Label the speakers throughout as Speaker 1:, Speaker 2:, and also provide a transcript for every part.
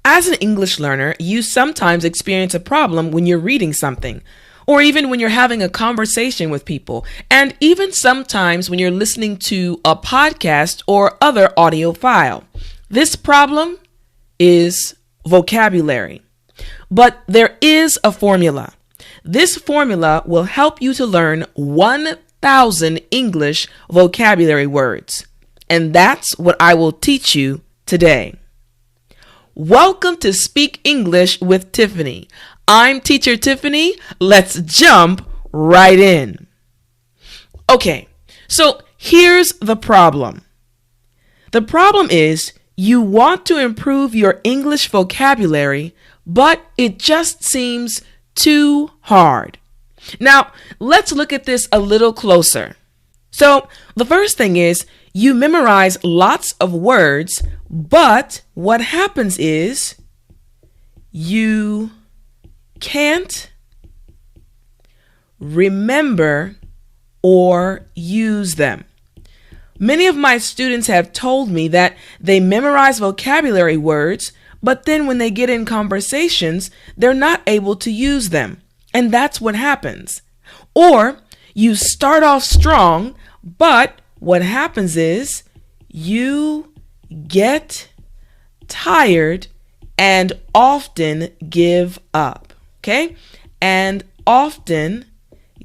Speaker 1: As an English learner, you sometimes experience a problem when you're reading something, or even when you're having a conversation with people, and even sometimes when you're listening to a podcast or other audio file. This problem is vocabulary. But there is a formula. This formula will help you to learn 1,000 English vocabulary words. And that's what I will teach you today. Welcome to Speak English with Tiffany. I'm Teacher Tiffany. Let's jump right in. Okay, so here's the problem. The problem is you want to improve your English vocabulary, but it just seems too hard. Now, let's look at this a little closer. So, the first thing is you memorize lots of words, but what happens is you can't remember or use them. Many of my students have told me that they memorize vocabulary words, but then when they get in conversations, they're not able to use them. And that's what happens. Or you start off strong, but what happens is you get tired and often give up. Okay? And often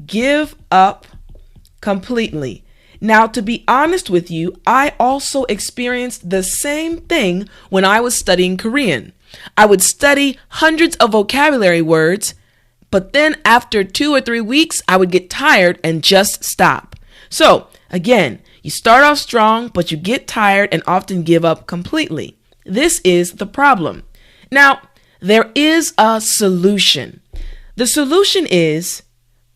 Speaker 1: give up completely. Now, to be honest with you, I also experienced the same thing when I was studying Korean. I would study hundreds of vocabulary words, but then after 2 or 3 weeks, I would get tired and just stop. So, again, you start off strong, but you get tired and often give up completely. This is the problem. Now, there is a solution. The solution is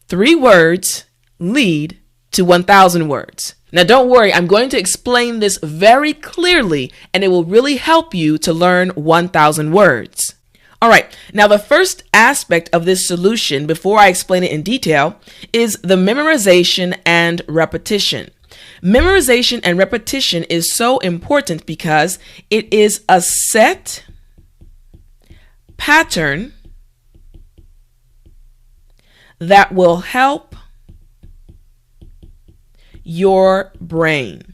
Speaker 1: 3 words lead to 1,000 words. Now, don't worry, I'm going to explain this very clearly, and it will really help you to learn 1,000 words. All right, now the first aspect of this solution, before I explain it in detail, is the memorization and repetition. Memorization and repetition is so important because it is a set pattern that will help your brain.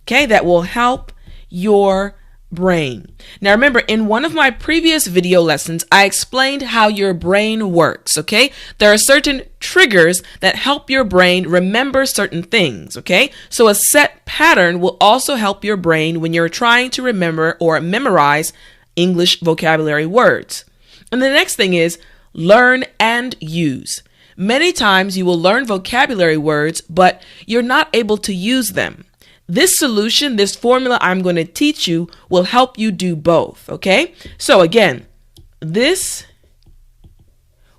Speaker 1: Okay, that will help your brain. Now remember, in one of my previous video lessons, I explained how your brain works, okay? There are certain triggers that help your brain remember certain things, okay? So a set pattern will also help your brain when you're trying to remember or memorize English vocabulary words. And the next thing is learn and use. Many times you will learn vocabulary words, but you're not able to use them. This solution, this formula I'm going to teach you will help you do both, okay? So again, this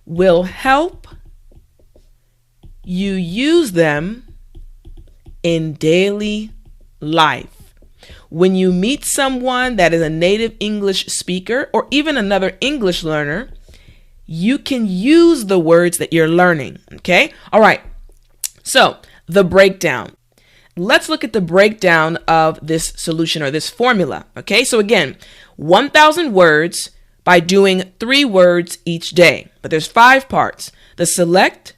Speaker 1: will help you use them in daily life. When you meet someone that is a native English speaker or even another English learner, you can use the words that you're learning, okay? All right, so the breakdown. Let's look at the breakdown of this solution or this formula, okay? So again, 1,000 words by doing 3 words each day. But there's 5 parts: the select,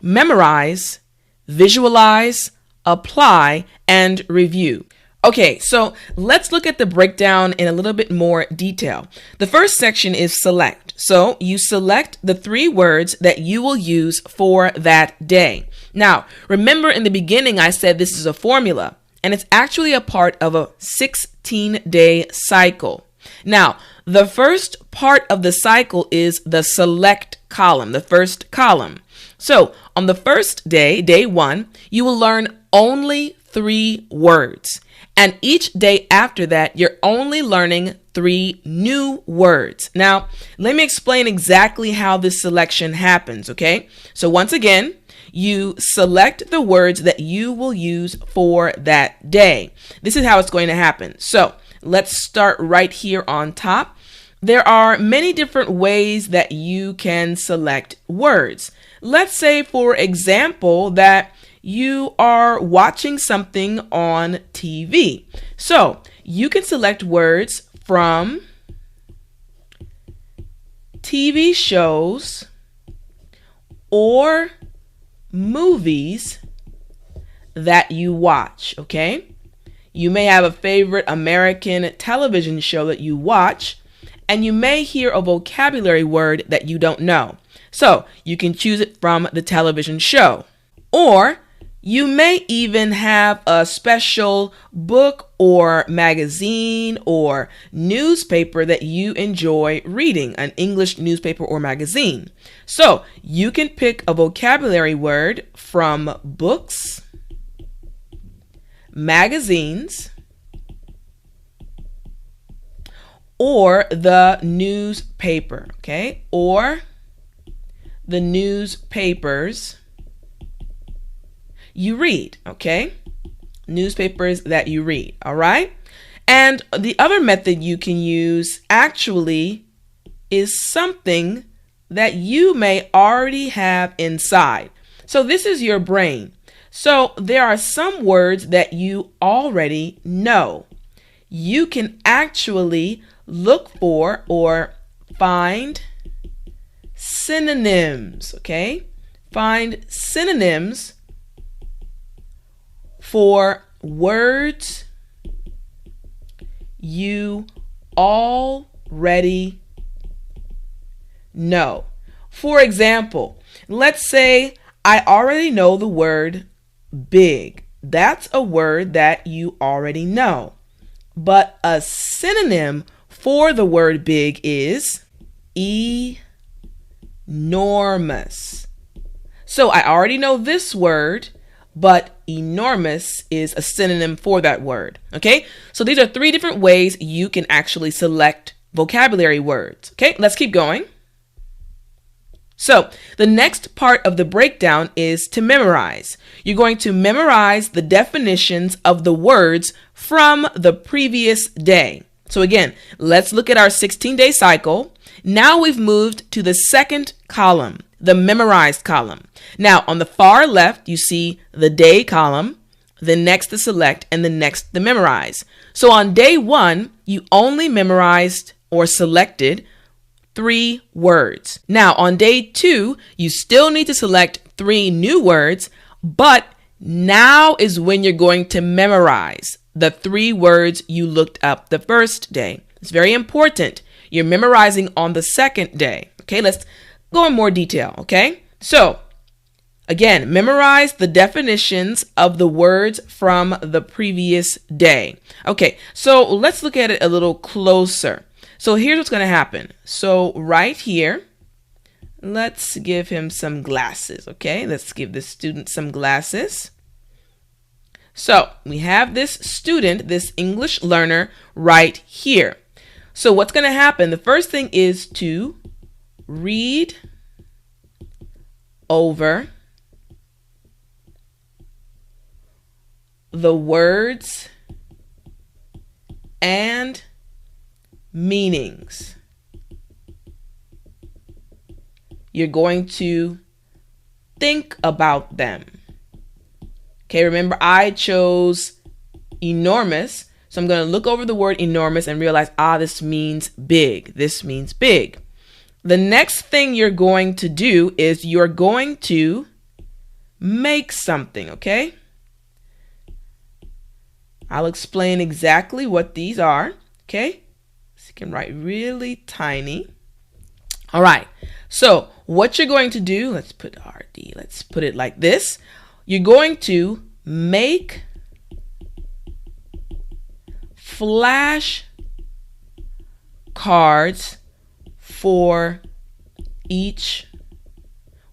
Speaker 1: memorize, visualize, apply, and review. Okay, so let's look at the breakdown in a little bit more detail. The first section is select. So you select the 3 words that you will use for that day. Now, remember in the beginning I said this is a formula, and it's actually a part of a 16-day cycle. Now, the first part of the cycle is the select column, the first column. So on the first day, day 1, you will learn only 3 words. And each day after that, you're only learning 3 new words. Now, let me explain exactly how this selection happens, okay? So once again, you select the words that you will use for that day. This is how it's going to happen. So let's start right here on top. There are many different ways that you can select words. Let's say, for example, that you are watching something on TV. So you can select words from TV shows or movies that you watch, okay? You may have a favorite American television show that you watch, and you may hear a vocabulary word that you don't know. So you can choose it from the television show. Or you may even have a special book or magazine or newspaper that you enjoy reading, an English newspaper or magazine. So you can pick a vocabulary word from books, magazines, or the newspaper, okay? Or the newspapers you read, okay? Newspapers that you read, all right? And the other method you can use actually is something that you may already have inside. So this is your brain. So there are some words that you already know. You can actually look for or find synonyms, okay? Find synonyms for words you already know. For example, let's say I already know the word big. That's a word that you already know. But a synonym for the word big is enormous. So I already know this word, but enormous is a synonym for that word. Okay, so these are 3 different ways you can actually select vocabulary words. Okay, let's keep going. So the next part of the breakdown is to memorize. You're going to memorize the definitions of the words from the previous day. So again, let's look at our 16-day cycle. Now we've moved to the second column, the memorized column. Now on the far left, you see the day column, the next the select, and the next the memorize. So on day 1, you only memorized or selected 3 words. Now on day 2, you still need to select 3 new words, but now is when you're going to memorize the 3 words you looked up the first day. It's very important. You're memorizing on the second day. Okay, let's go in more detail, okay? So, again, memorize the definitions of the words from the previous day. Okay, so let's look at it a little closer. So here's what's going to happen. So right here, let's give him some glasses, okay? Let's give this student some glasses. So we have this student, this English learner right here. So what's going to happen? The first thing is to read over the words and meanings. You're going to think about them. Okay, remember I chose enormous, so I'm going to look over the word enormous and realize, this means big. This means big. The next thing you're going to do is you're going to make something, okay? I'll explain exactly what these are, okay? So you can write really tiny. All right, so what you're going to do, let's put RD, let's put it like this. You're going to make flash cards for each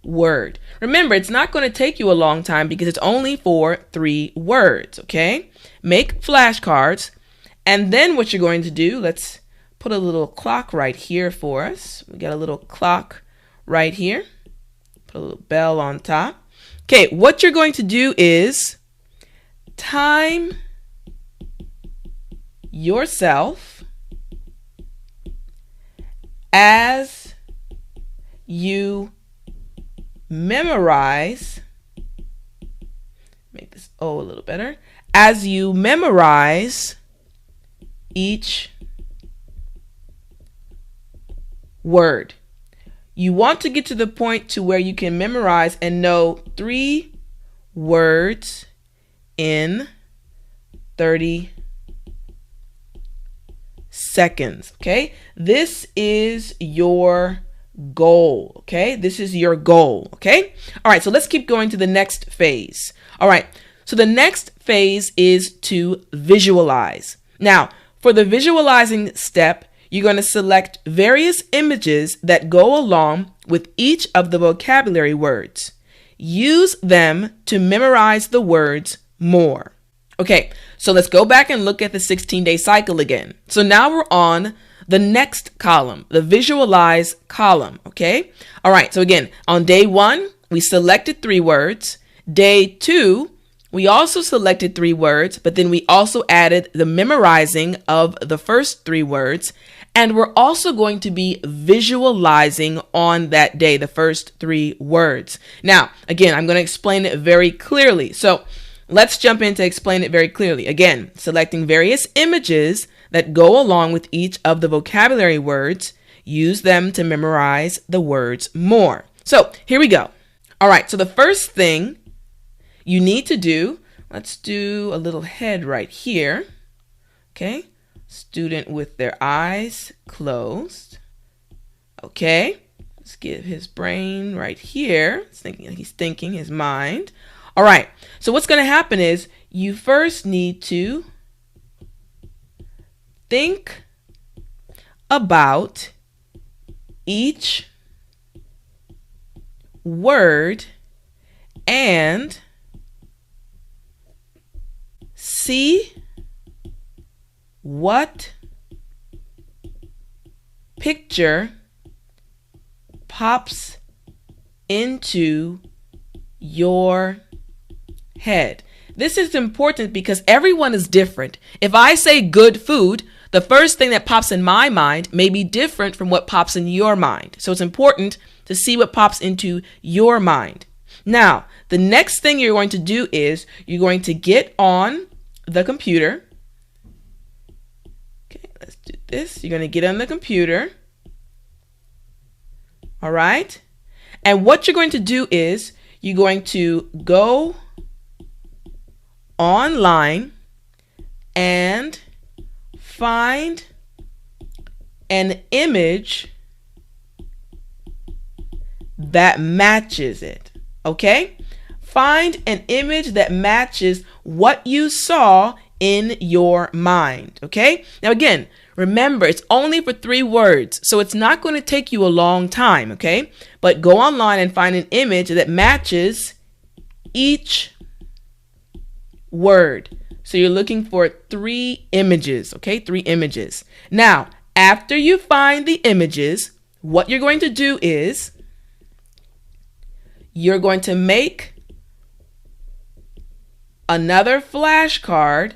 Speaker 1: word. Remember, it's not going to take you a long time because it's only for 3 words, okay? Make flashcards, and then what you're going to do, let's put a little clock right here for us. We got a little clock right here. Put a little bell on top. Okay, what you're going to do is time yourself as you memorize, make this O a little better, as you memorize each word. you want to get to the point to where you can memorize and know 3 words in 30 seconds. Okay, this is your goal. Okay, this is your goal. Okay, all right, so let's keep going to the next phase. All right, so the next phase is to visualize. Now, for the visualizing step, you're going to select various images that go along with each of the vocabulary words. Use them to memorize the words more. Okay, so let's go back and look at the 16-day cycle again. So now we're on the next column, the visualize column, okay? All right, so again, on day 1, we selected 3 words. Day 2, we also selected 3 words, but then we also added the memorizing of the first 3 words. And we're also going to be visualizing on that day, the first 3 words. Now, again, I'm going to explain it very clearly. So let's jump in to explain it very clearly. Again, selecting various images that go along with each of the vocabulary words. Use them to memorize the words more. So here we go. All right, so the first thing you need to do, let's do a little head right here. Okay. Student with their eyes closed. Okay, let's get his brain right here. He's thinking his mind. All right, so what's going to happen is you first need to think about each word and see what picture pops into your head. This is important because everyone is different. If I say good food, the first thing that pops in my mind may be different from what pops in your mind. So it's important to see what pops into your mind. Now, the next thing you're going to do is you're going to get on the computer. Let's do this. You're going to get on the computer. All right. And what you're going to do is you're going to go online and find an image that matches it. Okay? Find an image that matches what you saw in your mind. Okay? Now again, remember, it's only for 3 words, so it's not going to take you a long time. Okay? But go online and find an image that matches each word. So you're looking for 3 images. Okay? 3 images. Now, after you find the images, what you're going to do is you're going to make another flashcard,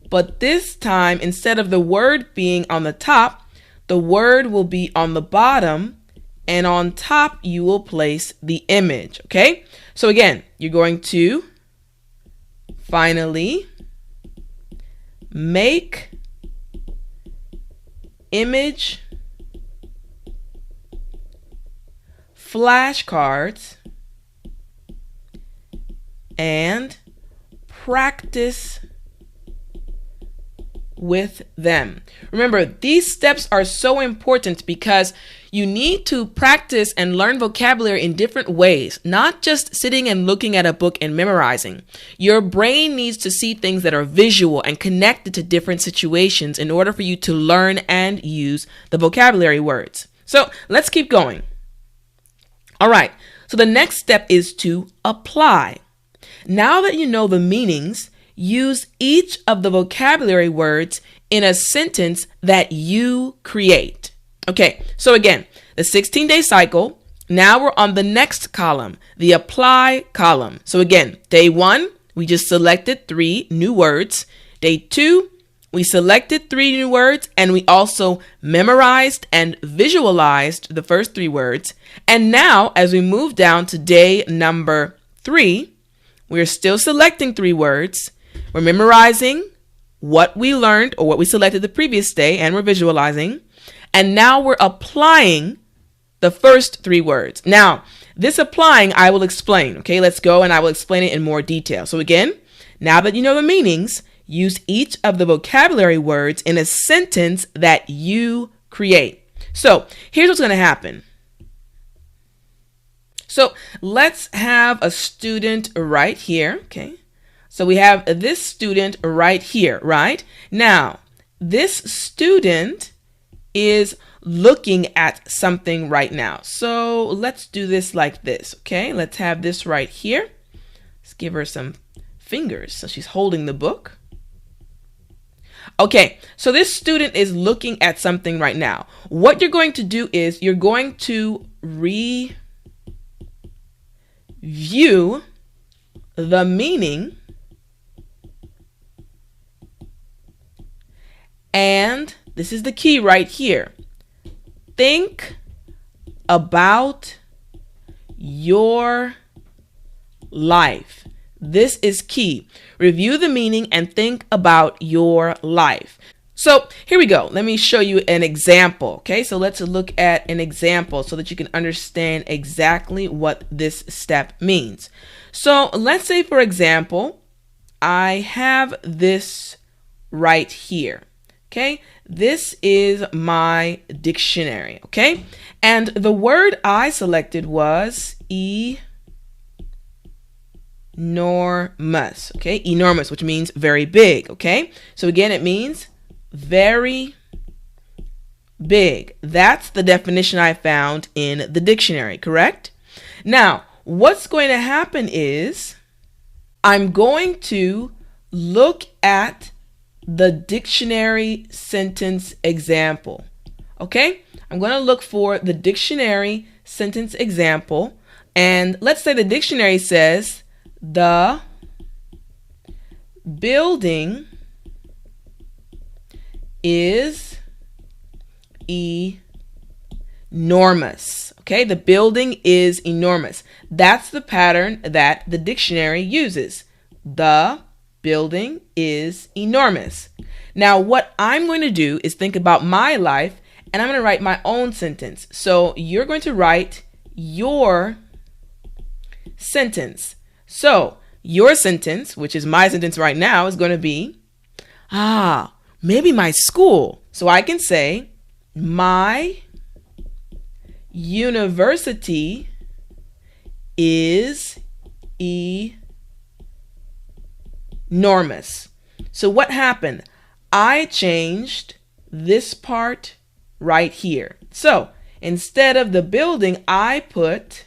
Speaker 1: but this time, instead of the word being on the top, the word will be on the bottom, and on top you will place the image. Okay? So again, you're going to finally make image flashcards and practice with them. Remember, these steps are so important because you need to practice and learn vocabulary in different ways, not just sitting and looking at a book and memorizing. Your brain needs to see things that are visual and connected to different situations in order for you to learn and use the vocabulary words. So let's keep going. All right, so the next step is to apply. Now that you know the meanings, use each of the vocabulary words in a sentence that you create. Okay, so again, the 16-day cycle. Now we're on the next column, the apply column. So again, day 1, we just selected 3 new words. Day 2, we selected 3 new words and we also memorized and visualized the first 3 words. And now as we move down to day number 3, we're still selecting 3 words. We're memorizing what we learned or what we selected the previous day, and we're visualizing. And now we're applying the first three words. Now, this applying, I will explain. Okay, let's go and I will explain it in more detail. So again, now that you know the meanings, use each of the vocabulary words in a sentence that you create. So here's what's going to happen. So let's have a student right here. Okay, so we have this student right here, right? Now, this student is looking at something right now. So let's do this like this. Okay, let's have this right here. Let's give her some fingers. So she's holding the book. Okay, so this student is looking at something right now. What you're going to do is you're going to review the meaning and this is the key right here. Think about your life. This is key. Review the meaning and think about your life. So here we go. Let me show you an example. Okay, so let's look at an example so that you can understand exactly what this step means. So let's say, for example, I have this right here. Okay, this is my dictionary. Okay, and the word I selected was enormous. Okay, enormous, which means very big. Okay, so again, it means very big. That's the definition I found in the dictionary, correct? Now, what's going to happen is I'm going to look at the dictionary sentence example. Okay, I'm going to look for the dictionary sentence example, and let's say the dictionary says the building is enormous. Okay, the building is enormous. That's the pattern that the dictionary uses. The building is enormous. Now, what I'm going to do is think about my life and I'm going to write my own sentence. So you're going to write your sentence. So your sentence, which is my sentence right now, is going to be, maybe my school. So I can say, my university is enormous. So what happened? I changed this part right here. So instead of the building, I put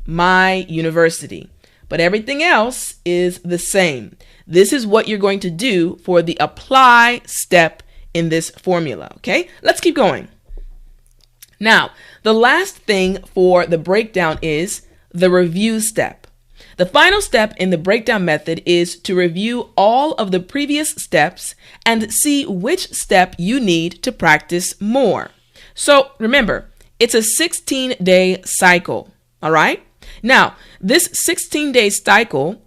Speaker 1: my university. But everything else is the same. This is what you're going to do for the apply step in this formula. Okay, let's keep going. Now, the last thing for the breakdown is the review step. The final step in the breakdown method is to review all of the previous steps and see which step you need to practice more. So remember, it's a 16-day cycle, all right? Now, this 16-day cycle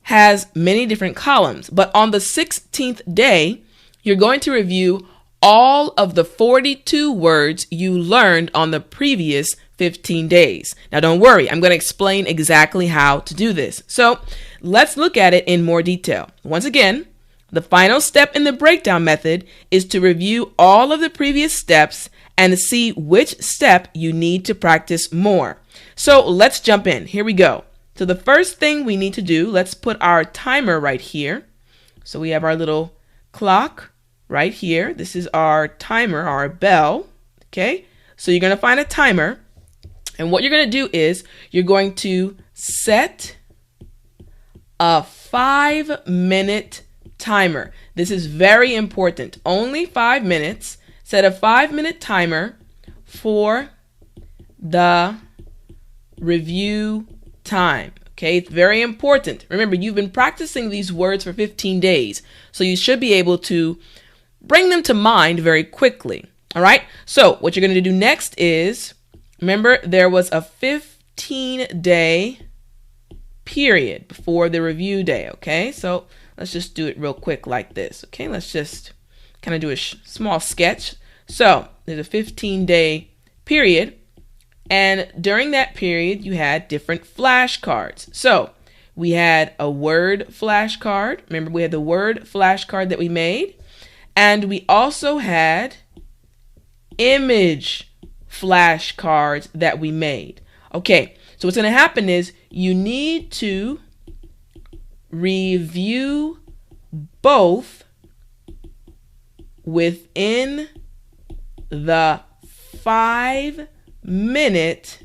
Speaker 1: has many different columns, but on the 16th day, you're going to review all of the 42 words you learned on the previous 15 days. Now, don't worry, I'm going to explain exactly how to do this. So let's look at it in more detail. Once again, the final step in the breakdown method is to review all of the previous steps and see which step you need to practice more. So let's jump in. Here we go. So the first thing we need to do, let's put our timer right here. So we have our little clock right here. This is our timer, our bell. Okay, so you're going to find a timer. And what you're going to do is you're going to set a 5-minute timer. This is very important. Only 5 minutes. Set a 5-minute timer for the review time. Okay, it's very important. Remember, you've been practicing these words for 15 days, so you should be able to bring them to mind very quickly. All right, so what you're going to do next is, remember, there was a 15-day period before the review day, okay? So let's just do it real quick like this, okay? Let's just kind of do a small sketch. So there's a 15-day period. And during that period, you had different flashcards. So we had a word flashcard. Remember, we had the word flashcard that we made. And we also had image flashcards that we made. Okay, so what's going to happen is you need to review both within the 5-minute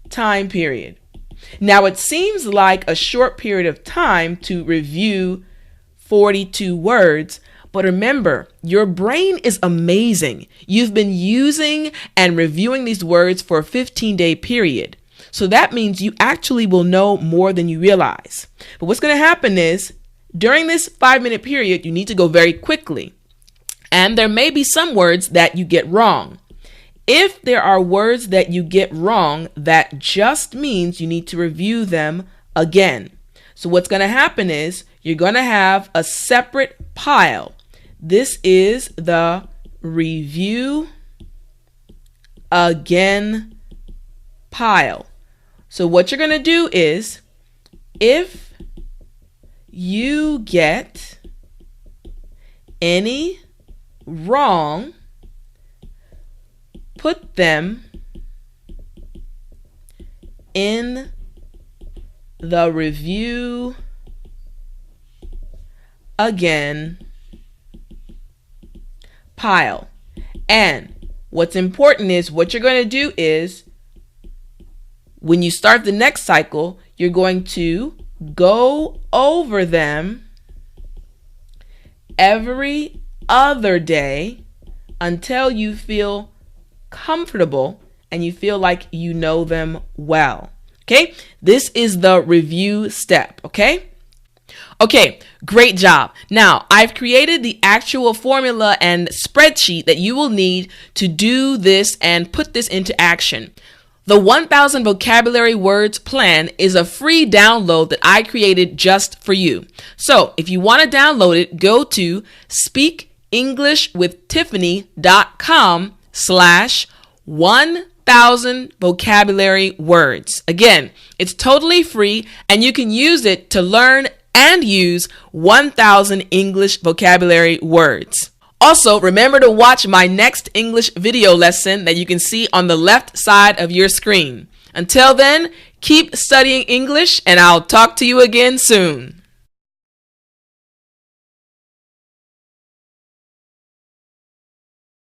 Speaker 1: time period. Now, it seems like a short period of time to review 42 words, but remember, your brain is amazing. You've been using and reviewing these words for a 15-day period. So that means you actually will know more than you realize. But what's going to happen is, during this 5-minute period, you need to go very quickly. And there may be some words that you get wrong. If there are words that you get wrong, that just means you need to review them again. So what's going to happen is you're going to have a separate pile. This is the review again pile. So what you're going to do is, if you get any wrong, put them in the review again pile. And what's important is what you're going to do is, when you start the next cycle, you're going to go over them every other day until you feel comfortable and you feel like you know them well. Okay? This is the review step. Okay? Okay, great job. Now, I've created the actual formula and spreadsheet that you will need to do this and put this into action. The 1000 vocabulary words plan is a free download that I created just for you. So if you want to download it, go to speakenglishwithtiffany.com/1000 vocabulary words. Again, it's totally free and you can use it to learn and use 1000 English vocabulary words. Also, remember to watch my next English video lesson that you can see on the left side of your screen. Until then, keep studying English and I'll talk to you again soon.